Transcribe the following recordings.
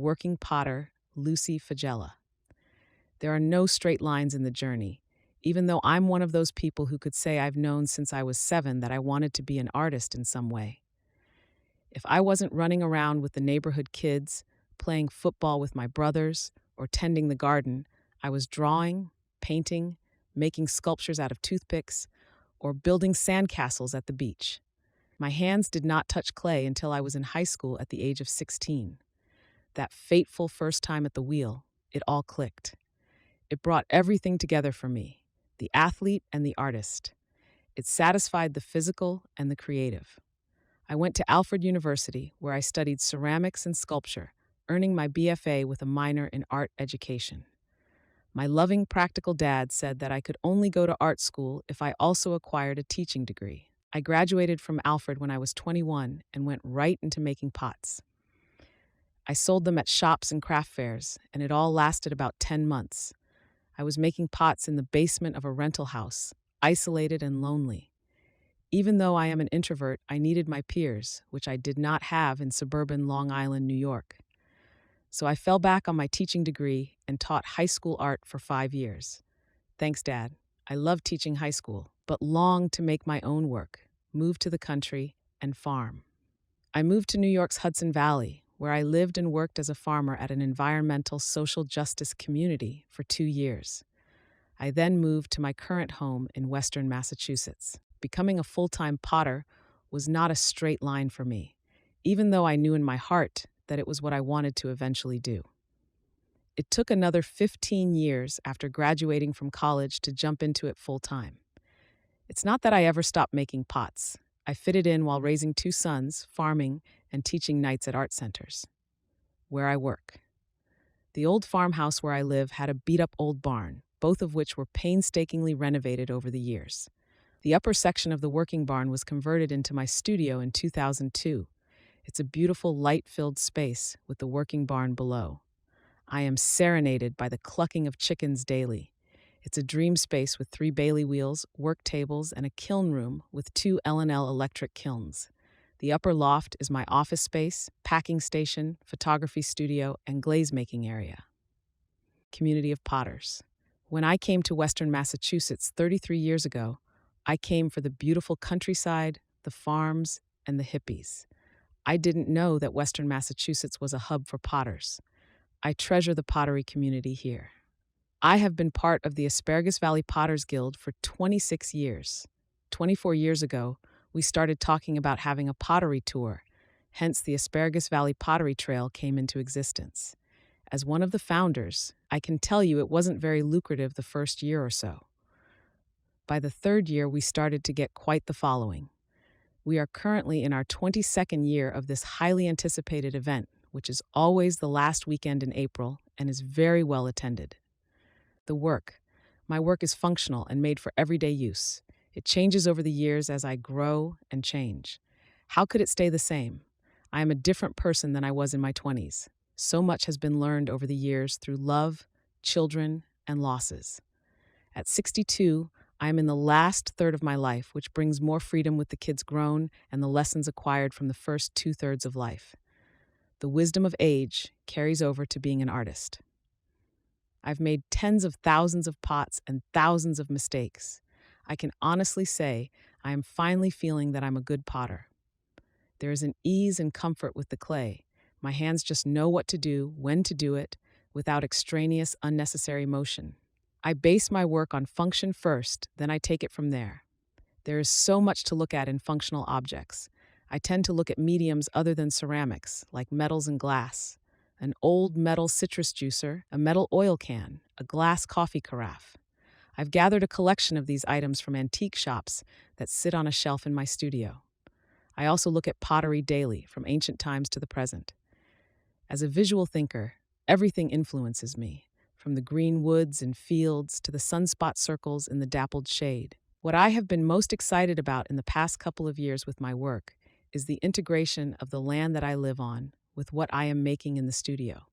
working potter Lucy Fagella. There are no straight lines in the journey, even though I'm one of those people who could say I've known since I was 7 that I wanted to be an artist in some way. If I wasn't running around with the neighborhood kids, playing football with my brothers, or tending the garden, I was drawing, painting, making sculptures out of toothpicks, or building sandcastles at the beach. My hands did not touch clay until I was in high school at the age of 16. That fateful first time at the wheel, it all clicked. It brought everything together for me, the athlete and the artist. It satisfied the physical and the creative. I went to Alfred University, where I studied ceramics and sculpture, earning my BFA with a minor in art education. My loving, practical dad said that I could only go to art school if I also acquired a teaching degree. I graduated from Alfred when I was 21 and went right into making pots. I sold them at shops and craft fairs, and it all lasted about 10 months. I was making pots in the basement of a rental house, isolated and lonely. Even though I am an introvert, I needed my peers, which I did not have in suburban Long Island, New York. So I fell back on my teaching degree and taught high school art for 5 years. Thanks, Dad. I loved teaching high school, but longed to make my own work, move to the country, and farm. I moved to New York's Hudson Valley, where I lived and worked as a farmer at an environmental social justice community for 2 years. I then moved to my current home in Western Massachusetts. Becoming a full-time potter was not a straight line for me, even though I knew in my heart that it was what I wanted to eventually do. It took another 15 years after graduating from college to jump into it full-time. It's not that I ever stopped making pots. I fitted in while raising 2 sons, farming, and teaching nights at art centers. Where I work. The old farmhouse where I live had a beat-up old barn, both of which were painstakingly renovated over the years. The upper section of the working barn was converted into my studio in 2002. It's a beautiful, light-filled space with the working barn below. I am serenaded by the clucking of chickens daily. It's a dream space with 3 Bailey wheels, work tables, and a kiln room with 2 L&L electric kilns. The upper loft is my office space, packing station, photography studio, and glaze-making area. Community of Potters. When I came to Western Massachusetts 33 years ago, I came for the beautiful countryside, the farms, and the hippies. I didn't know that Western Massachusetts was a hub for potters. I treasure the pottery community here. I have been part of the Asparagus Valley Potters Guild for 26 years. 24 years ago, we started talking about having a pottery tour, hence the Asparagus Valley Pottery Trail came into existence. As one of the founders, I can tell you it wasn't very lucrative the first year or so. By the 3rd year, we started to get quite the following. We are currently in our 22nd year of this highly anticipated event, which is always the last weekend in April and is very well attended. The work. My work is functional and made for everyday use. It changes over the years as I grow and change. How could it stay the same? I am a different person than I was in my 20s. So much has been learned over the years through love, children, and losses. At 62, I am in the last third of my life, which brings more freedom with the kids grown and the lessons acquired from the first 2/3 of life. The wisdom of age carries over to being an artist. I've made tens of thousands of pots and thousands of mistakes. I can honestly say I am finally feeling that I'm a good potter. There is an ease and comfort with the clay. My hands just know what to do, when to do it, without extraneous, unnecessary motion. I base my work on function first, then I take it from there. There is so much to look at in functional objects. I tend to look at mediums other than ceramics, like metals and glass. An old metal citrus juicer, a metal oil can, a glass coffee carafe. I've gathered a collection of these items from antique shops that sit on a shelf in my studio. I also look at pottery daily, from ancient times to the present. As a visual thinker, everything influences me, from the green woods and fields to the sunspot circles in the dappled shade. What I have been most excited about in the past couple of years with my work is the integration of the land that I live on with what I am making in the studio.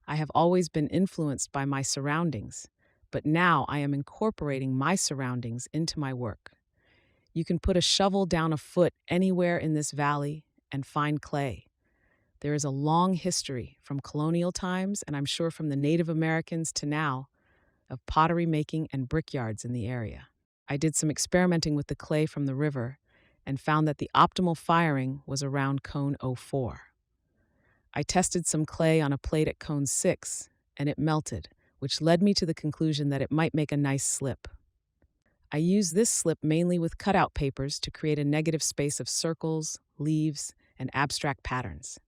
I have always been influenced by my surroundings, but now I am incorporating my surroundings into my work. You can put a shovel down a foot anywhere in this valley and find clay. There is a long history from colonial times, and I'm sure from the Native Americans to now, of pottery making and brickyards in the area. I did some experimenting with the clay from the river and found that the optimal firing was around cone '04. I tested some clay on a plate at cone 6, and it melted, which led me to the conclusion that it might make a nice slip. I use this slip mainly with cutout papers to create a negative space of circles, leaves, and abstract patterns.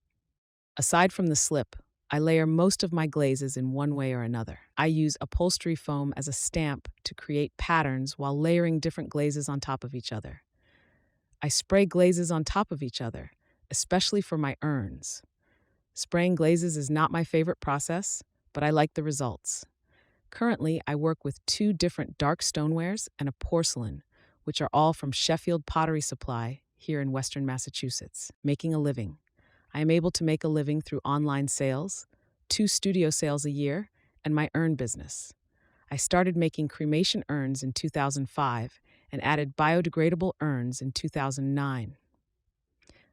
Aside from the slip, I layer most of my glazes in one way or another. I use upholstery foam as a stamp to create patterns while layering different glazes on top of each other. I spray glazes on top of each other, especially for my urns. Spraying glazes is not my favorite process, but I like the results. Currently, I work with 2 different dark stonewares and a porcelain, which are all from Sheffield Pottery Supply here in Western Massachusetts. Making a living. I am able to make a living through online sales, 2 studio sales a year, and my urn business. I started making cremation urns in 2005 and added biodegradable urns in 2009.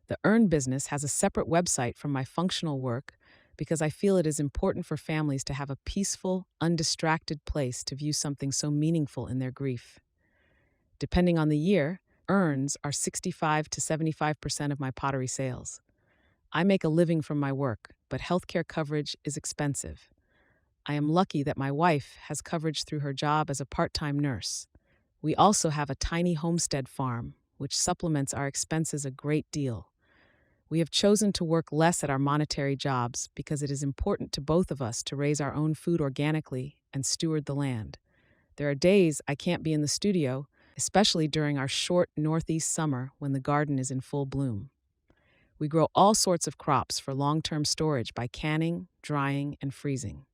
The urn business has a separate website from my functional work because I feel it is important for families to have a peaceful, undistracted place to view something so meaningful in their grief. Depending on the year, urns are 65 to 75% of my pottery sales. I make a living from my work, but healthcare coverage is expensive. I am lucky that my wife has coverage through her job as a part-time nurse. We also have a tiny homestead farm, which supplements our expenses a great deal. We have chosen to work less at our monetary jobs because it is important to both of us to raise our own food organically and steward the land. There are days I can't be in the studio, especially during our short northeast summer when the garden is in full bloom. We grow all sorts of crops for long-term storage by canning, drying, and freezing.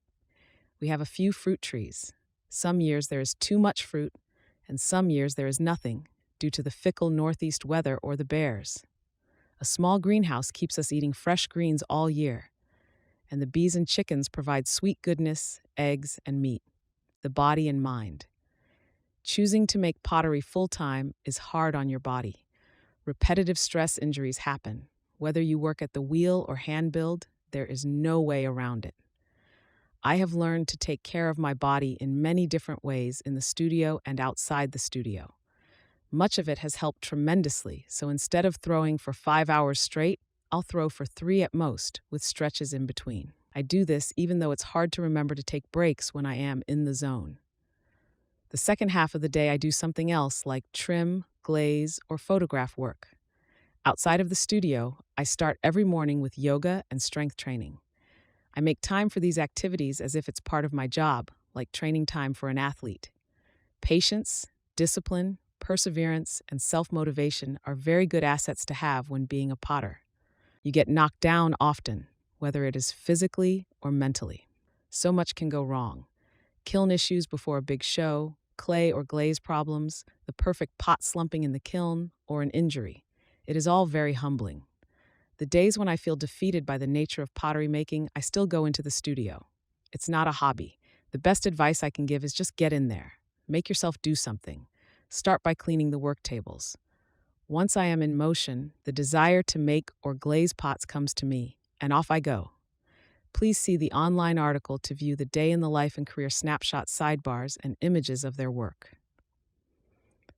We have a few fruit trees. Some years there is too much fruit, and some years there is nothing due to the fickle northeast weather or the bears. A small greenhouse keeps us eating fresh greens all year, and the bees and chickens provide sweet goodness, eggs, and meat, the body and mind. Choosing to make pottery full-time is hard on your body. Repetitive stress injuries happen. Whether you work at the wheel or hand build, there is no way around it. I have learned to take care of my body in many different ways in the studio and outside the studio. Much of it has helped tremendously, so instead of throwing for 5 hours straight, I'll throw for 3 at most, with stretches in between. I do this even though it's hard to remember to take breaks when I am in the zone. The second half of the day, I do something else like trim, glaze, or photograph work. Outside of the studio, I start every morning with yoga and strength training. I make time for these activities as if it's part of my job, like training time for an athlete. Patience, discipline, perseverance, and self-motivation are very good assets to have when being a potter. You get knocked down often, whether it is physically or mentally. So much can go wrong. Kiln issues before a big show, clay or glaze problems, the perfect pot slumping in the kiln, or an injury. It is all very humbling. The days when I feel defeated by the nature of pottery making, I still go into the studio. It's not a hobby. The best advice I can give is just get in there. Make yourself do something. Start by cleaning the work tables. Once I am in motion, the desire to make or glaze pots comes to me, and off I go. Please see the online article to view the day in the life and career snapshot sidebars and images of their work.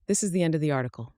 This is the end of the article.